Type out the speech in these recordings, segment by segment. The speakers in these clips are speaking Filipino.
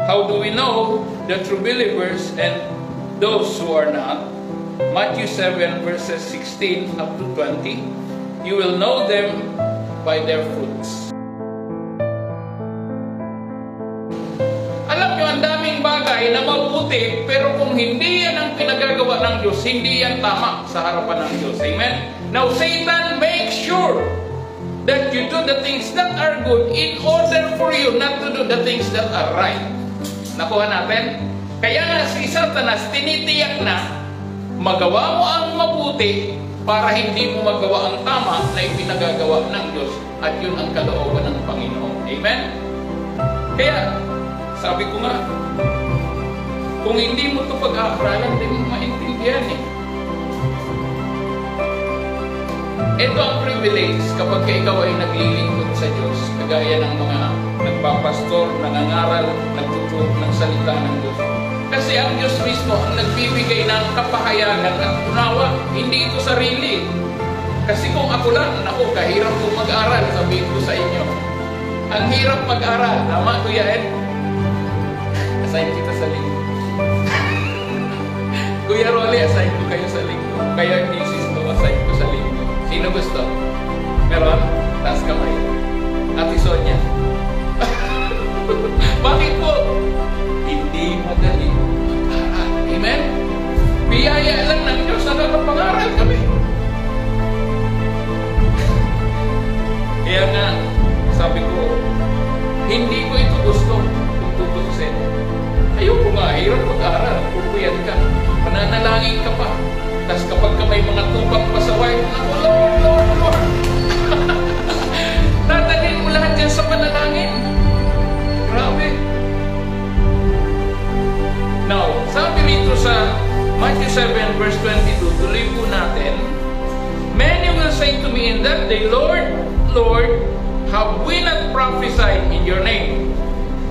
How do we know the true believers and those who are not? Matthew 7 verses 16 up to 20. You will know them by their fruits. Alam nyo, ang daming bagay na mabuti, pero kung hindi yan ang pinagagawa ng Diyos, hindi yan tama sa harapan ng Diyos. Amen? Now, Satan makes sure that you do the things that are good in order for you not to do the things that are right. Nakuha natin? Kaya nga si Satanas tinitiyak na magawa mo ang mabuti para hindi mo magawa ang tama na ipinagagawa ng Diyos. At yun ang kalooban ng Panginoon. Amen? Kaya, sabi ko nga, kung hindi mo ito pag-aaralan, hindi mo maintindihan eh. Ito ang privilege kapag ikaw ay naglilingkod sa Diyos, kagaya ng mga nagpapastor, nangangaral, nagtuturo ng salita ng Diyos. Kasi ang Diyos mismo ang nagbibigay ng kapahayagan at unawa, hindi ito sarili. Kasi kung ako lang, naku, kahirap kong mag-aral, sabihin ko sa inyo. Ang hirap mag-aral, tama Kuya Ed? Assign kita sa linggo. Kuya Rolly, assign ko kayo sa linggo. Kaya thesis ko, assign ko sa linggo. Sino gusto? Meron? Taas kamay. Ate Sonia. Bakit po? Hindi madali mag-aral. Amen? Biyaya lang ng Diyos na nakapag-aral kami. Kaya nga, sabi ko, hindi ko ito gusto kung tutusin. Ayoko nga, hirap mag-aral. Pupuyat ka. Pananalangin ka pa. Tapos kapag ka may mga tupang pasaway, ako, Lord, Lord, Lord. Tatagin mo lahat yan sa panalangin. Grabe. Now, sabi rito sa Matthew 7 verse 22, tuloy po natin, many will say to me in that day, Lord, Lord, have we not prophesied in your name?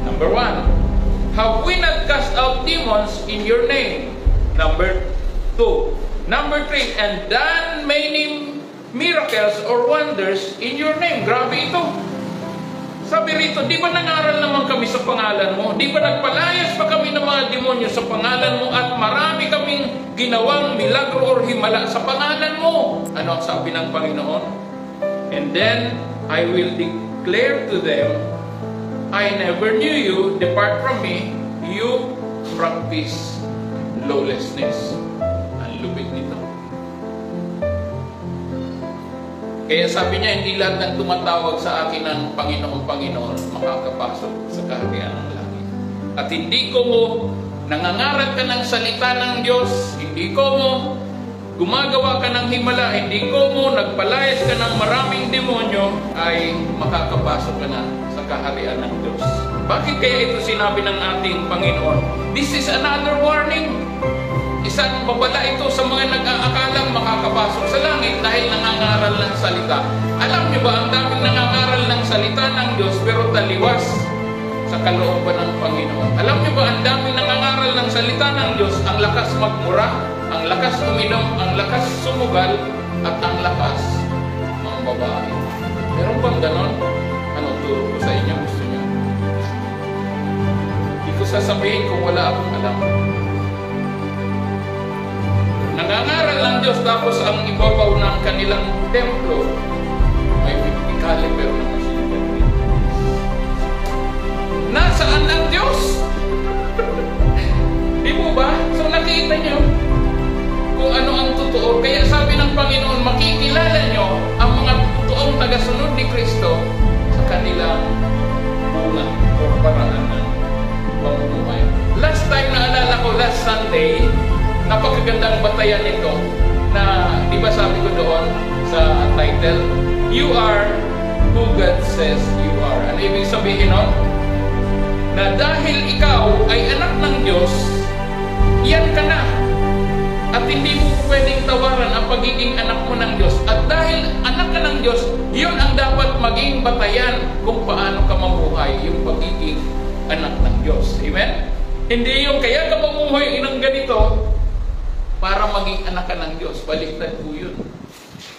Number 1. Have we not cast out demons in your name? Number 2. Number 3, and done many miracles or wonders in your name. Grabe ito. Sabi rito, di ba nangaral naman kami sa pangalan mo? Di ba nagpalayas pa kami ng mga demonyo sa pangalan mo at marami kaming ginawang milagro or himala sa pangalan mo? Ano ang sabi ng Panginoon? And then, I will declare to them, I never knew you, depart from me, you practice lawlessness. Ang lubig nito. Kaya sabi niya, hindi lahat ng tumatawag sa akin ng Panginoon, makakapasok sa kaharian ng langit. At hindi ko mo nangangaral ka ng salita ng Diyos, hindi ko mo gumagawa ka ng himala, hindi ko mo nagpalayas ka ng maraming demonyo, ay makakapasok ka na sa kaharian ng Diyos. Bakit kaya ito sinabi ng ating Panginoon? This is another warning. Isang babala ito sa mga nag-aakalang makakapasok sa langit dahil nangangaral ng salita. Alam niyo ba, ang daming nangangaral ng salita ng Diyos pero taliwas sa kalooban ng Panginoon. Alam niyo ba, ang daming nangangaral ng salita ng Diyos, ang lakas magmura, ang lakas uminom, ang lakas sumugal, at ang lakas mga babae. Meron bang ganon? Ano, turo ko sa inyo, gusto niyo? Hindi ko sasabihin kung wala akong alam. Nangangaral ng Diyos tapos ang ibabaw ng kanilang templo may 50 caliber na machine. Nasaan ang Diyos? Di mo ba? So nakita nyo kung ano ang totoo. Kaya sabi ng Panginoon, makikilala nyo ang mga totoong tagasunod ni Kristo sa kanilang bunga o paraan ng pamumuhay. Last time naalala ko, last Sunday, napakagandang batayan nito na, di ba sabi ko doon sa title, You are who God says you are. Ano ibig sabihin nun? Na dahil ikaw ay anak ng Diyos, yan ka na. At hindi mo pwedeng tawaran ang pagiging anak mo ng Diyos. At dahil anak ka ng Diyos, yun ang dapat maging batayan kung paano ka mamuhay, yung pagiging anak ng Diyos. Amen? Hindi yung kaya ka mamuhay ng ganito para maging anak ka ng Diyos. Baliktad po yun.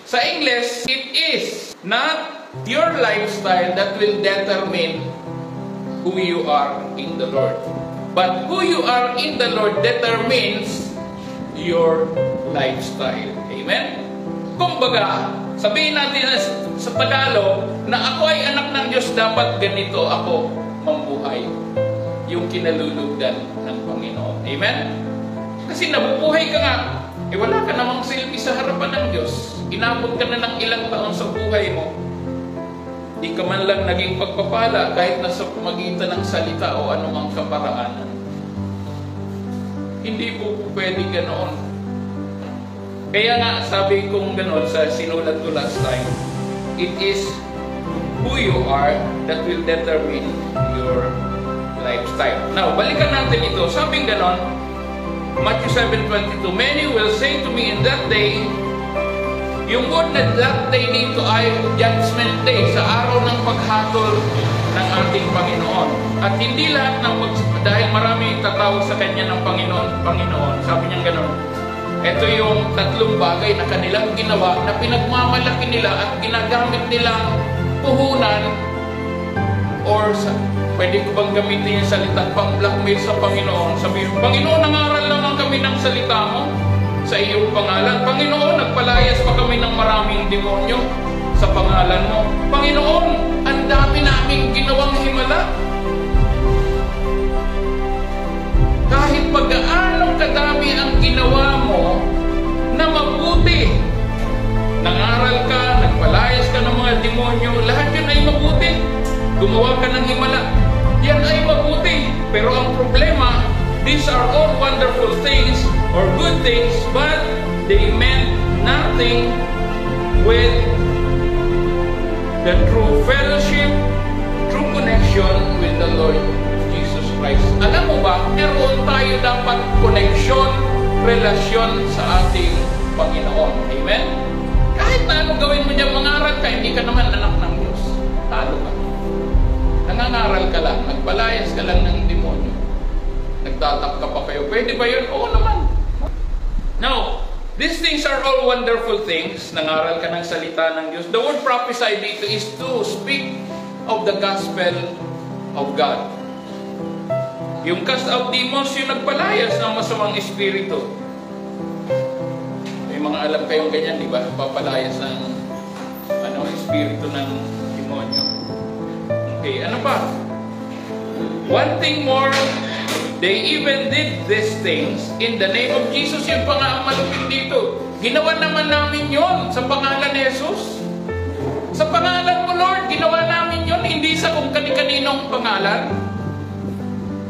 Sa English, it is not your lifestyle that will determine who you are in the Lord. But who you are in the Lord determines your lifestyle. Amen? Kumbaga, sabihin natin sa Tagalog na ako ay anak ng Diyos, dapat ganito ako mambuhay. Yung kinalulugdan ng Panginoon. Amen? Kasi nabubuhay ka nga, wala ka namang silbi sa harapan ng Diyos. Inabot ka na ng ilang taon sa buhay mo. Di ka man lang naging pagpapala kahit nasa pamagitan ng salita o anumang kaparaanan. Hindi po pwede ganoon. Kaya nga sabi kong ganoon sa sinulat ko last time, it is who you are that will determine your lifestyle. Now, balikan natin ito. Sabing ganoon, Matthew 7:22, many will say to me in that day, yung word na that day dito ay judgment day, sa araw ng paghatol ng ating Panginoon. At hindi lahat dahil marami tatawag sa Kanya ng Panginoon. Sabi niya gano'n, ito yung tatlong bagay na kanilang ginawa na pinagmamalaki nila at ginagamit nilang puhunan or pwede ko bang gamitin yung salitang pang-blackmail sa Panginoon? Sabi, Panginoon, nangaral naman kami ng salita mo sa iyong pangalan. Panginoon, nagpalayas pa kami ng maraming demonyo sa pangalan mo. Panginoon, ang dami naming ginawang himala. Kahit pag-gaano kadami ang ginawa mo na mabuti, nangaral ka, nagpalayas ka ng mga demonyo, lahat yun ay mabuti. Gumawa ka ng himala, yan ay mabuti. Pero ang problema, these are all wonderful things or good things, but they meant nothing with the true fellowship, true connection with the Lord Jesus Christ. Alam mo ba, meron tayo dapat connection, relasyon sa ating Panginoon. Amen? Kahit na ano gawin mo niya, mangaral ka, hindi ka naman anak ng Diyos. Talo ka. Nangangaral ka lang, nagpalayas ka lang ng demonyo. Nagtatak ka pa kayo. Pwede ba yun? Oo naman. Now, these things are all wonderful things. Nangaral ka ng salita ng Diyos. The word prophesy dito is to speak of the gospel of God. Yung cast out demons, yung nagpalayas ng masamang espiritu. May mga alam kayong ganyan, di ba? Papalayas ng espiritu ng demonyo. Okay, ano pa? One thing more, they even did these things in the name of Jesus. Yung pa nga ang malupit dito. Ginawa naman namin yon sa pangalan ni Jesus. Sa pangalan mo, Lord, ginawa namin yon. Hindi sa kung kani-kaninong pangalan.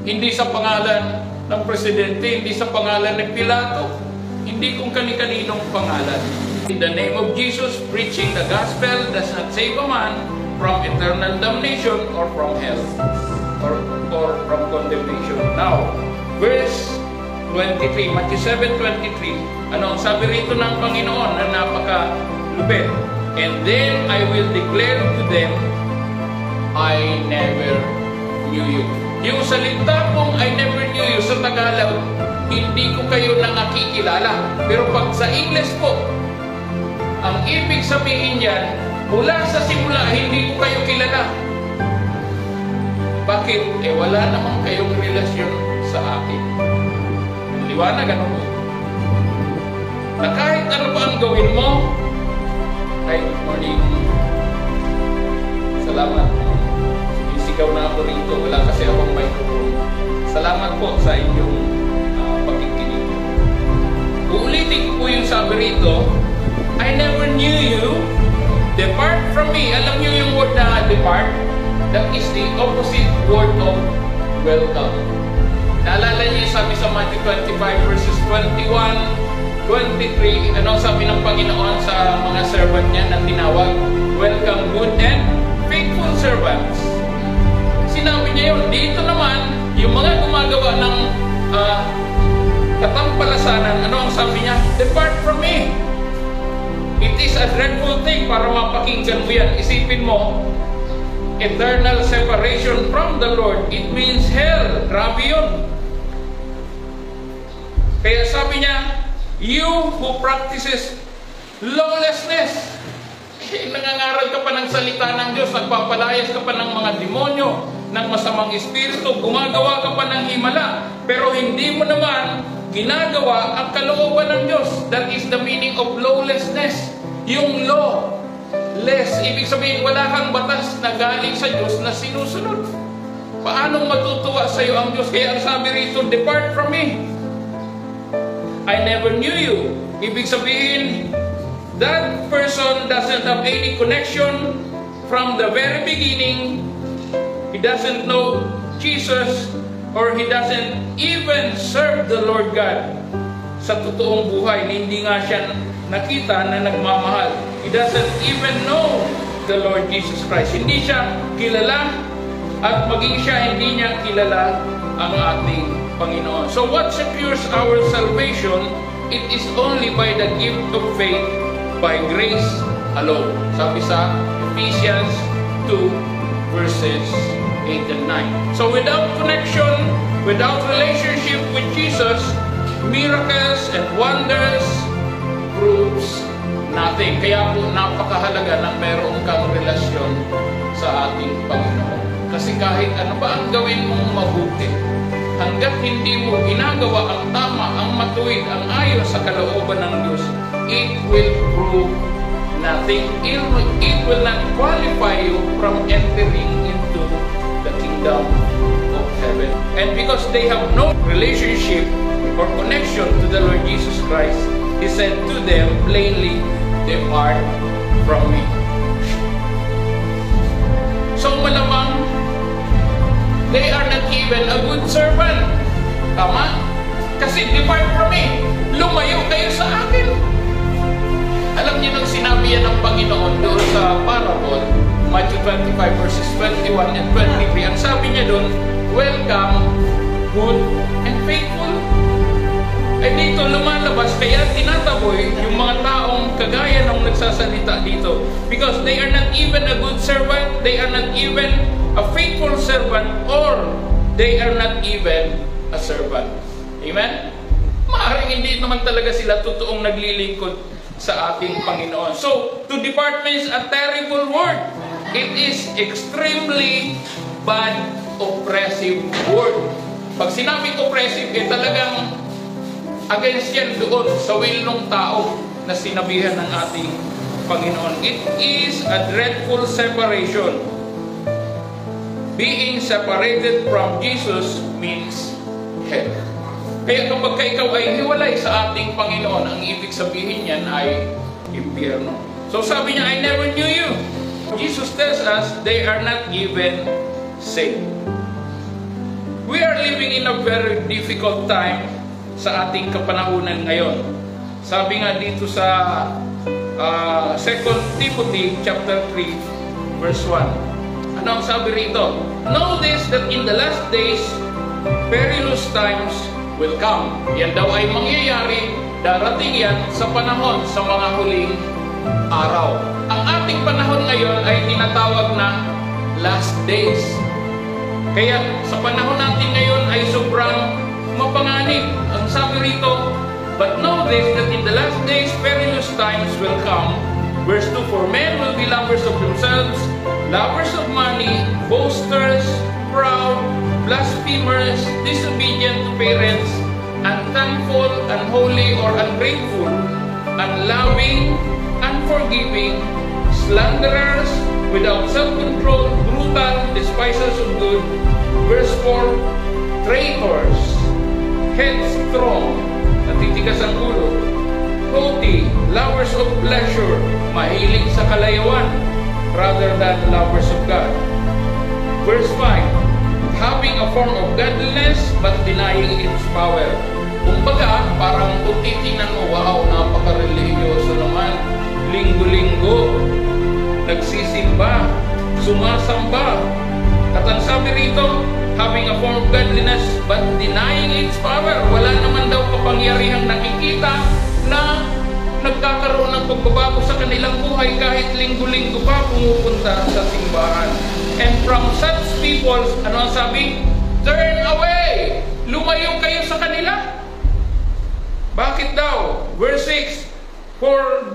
Hindi sa pangalan ng presidente. Hindi sa pangalan ni Pilato. Hindi kung kani-kaninong pangalan. In the name of Jesus, preaching the gospel does not save a man from eternal damnation or from hell. Or from condemnation. Now, verse 23, Matthew 7:23. Ano ang sabi rito ng Panginoon na napakalupit? And then I will declare to them, I never knew you. Yung salita kong I never knew you sa Tagalog, hindi ko kayo nakikilala. Pero pag sa English po, ang ibig sabihin yan, mula sa simula, hindi ko kayo kilala. Bakit? Wala naman kayong relasyon sa akin. Liwanag, ano po? Na kahit ano pa ang gawin mo, ay, good morning. Salamat. Isigaw na ako rito. Wala kasi akong microphone. Salamat po sa inyong pagkikinig. Uulitin ko po yung sabi rito, I never knew you. Depart from me. Alam niyo yung word na depart? That is the opposite word of welcome. Naalala niyo yung sabi sa Matthew 25 verses 21, 23, ano sabi ng Panginoon sa mga servant niya na tinawag? Welcome, good and faithful servants. Sinabi niya yun. Dito naman, yung mga gumagawa ng katampalasanan, ano ang sabi niya? Depart from me. It is a dreadful thing para mapakinggan mo yan. Isipin mo, eternal separation from the Lord, it means hell. Grabe yun. Kaya sabi niya, you who practices lawlessness. Nangangaral ka pa ng salita ng Diyos, nagpapalayas ka pa ng mga demonyo, ng masamang espiritu, gumagawa ka pa ng himala, pero hindi mo naman ginagawa ang kalooban ng Diyos. That is the meaning of lawlessness. Yung lawless, ibig sabihin wala kang batas na galing sa Diyos na sinusunod. Paano matutuwa sa iyo ang Diyos? Kaya ang sabi rito, depart from me, I never knew you. Ibig sabihin, that person doesn't have any connection from the very beginning. He doesn't know Jesus, or he doesn't even serve the Lord God sa totoong buhay. Hindi nga siya nakita na nagmamahal. He doesn't even know the Lord Jesus Christ. Hindi siya kilala, at maging siya hindi niya kilala ang ating Panginoon. So what secures our salvation? It is only by the gift of faith, by grace alone. Sabi sa Ephesians 2 verses 8 and 9. So without connection, without relationship with Jesus, miracles and wonders proves nothing. Kaya po napakahalaga na meron kang relasyon sa ating Panginoon. Kasi kahit ano pa ang gawin mong mabuti, hanggat hindi mo ginagawa ang tama, ang matuwid, ang ayon sa kalooban ng Diyos, it will prove nothing. It will not qualify you from entering into the kingdom of heaven. And because they have no relationship or connection to the Lord Jesus Christ, He said to them plainly, depart from me. So malamang, they are not even a good servant. Tama? Kasi depart from me. Lumayo kayo sa akin. Alam niyo nung sinabi yan ng Panginoon doon sa parable, Matthew 25 verses 21 and 23, ang sabi niya doon, welcome, good, and faithful. Eh dito lumalabas, kaya tinataboy yung mga taong kagaya ng nagsasalita dito. Because they are not even a good servant, they are not even a faithful servant, or they are not even a servant. Amen? Maaaring hindi naman talaga sila totoong naglilingkod sa ating Panginoon. So, to depart means a terrible word. It is extremely bad, oppressive word. Pag sinabing oppressive, eh talagang against yan doon sa will ng tao na sinabihan ng ating Panginoon. It is a dreadful separation. Being separated from Jesus means hell. Kaya kapag ikaw ay hiwalay sa ating Panginoon, ang ibig sabihin niyan ay impyerno. So sabi niya, I never knew you. Jesus tells us they are not even saved. We are living in a very difficult time sa ating kapanahunan ngayon. Sabi nga dito sa 2 Timothy chapter 3 verse 1. Ano ang sabi rito? Know this, that in the last days perilous times will come. Yan daw ay mangyayari, darating yan sa panahon, sa mga huling araw. Ang ating panahon ngayon ay tinatawag na last days. Kaya sa panahon natin ngayon ay sobrang mapanganib. Ang sabi rito, but know this, that in the last days perilous times will come. Verse 2, for men will be lovers of themselves, lovers of money, boasters, proud, blasphemers, disobedient to parents, unthankful, unholy, or ungrateful, unloving, unforgiving, slanderers, without self-control, brutal, despisers of good. Verse 4, traitors, headstrong, natitigas ang ulo, haughty, lovers of pleasure, mahilig sa kalayawan, rather than lovers of God. Verse 5, having a form of godliness, but denying its power. Kumbaga, parang kung titingnan mo, wow, napaka-religyoso naman, linggo-linggo, nagsisimba, sumasamba. At ang sabi rito, having a form of godliness but denying its power. Wala naman daw kapangyarihang nakikita na nagkakaroon ng pagbabago sa kanilang buhay kahit linggo-linggo pa pumupunta sa simbahan. And from such people, ano ang sabi? Turn away! Lumayo kayo sa kanila. Bakit daw? Verse 6, for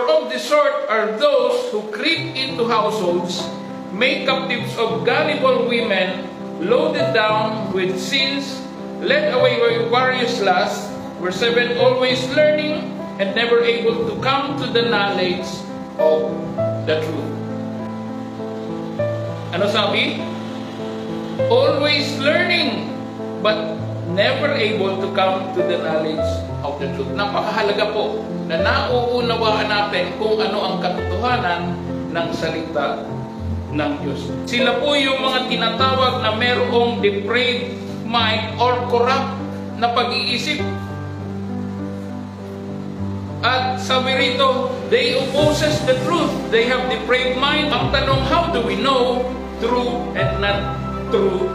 of this sort are those who creep into households, make captives of gullible women, loaded down with sins, led away by various lusts. Verse 7, always learning and never able to come to the knowledge of the truth. Ano sabi? Always learning, but never able to come to the knowledge of the truth. Napakahalaga po na nauunawaan natin kung ano ang katotohanan ng salita ng Diyos. Sila po yung mga tinatawag na merong depraved mind or corrupt na pag-iisip. At sabi rito, they opposes the truth. They have depraved mind. Ang tanong, how do we know true and not true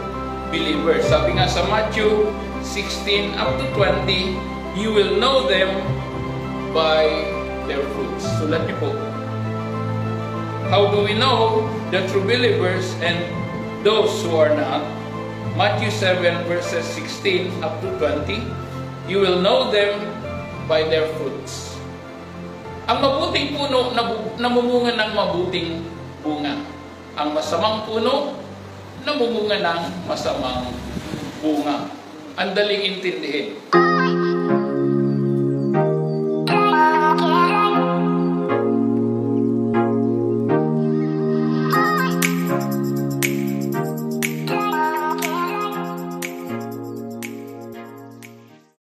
believers? Sabi nga sa Matthew 16 up to 20, you will know them by their fruits. Sulat niyo po. How do we know the true believers and those who are not? Matthew 7 verses 16 up to 20, you will know them by their fruits. Ang mabuting puno namumunga ng mabuting bunga. Ang masamang puno namumunga ng masamang bunga. Ang daling intindihin.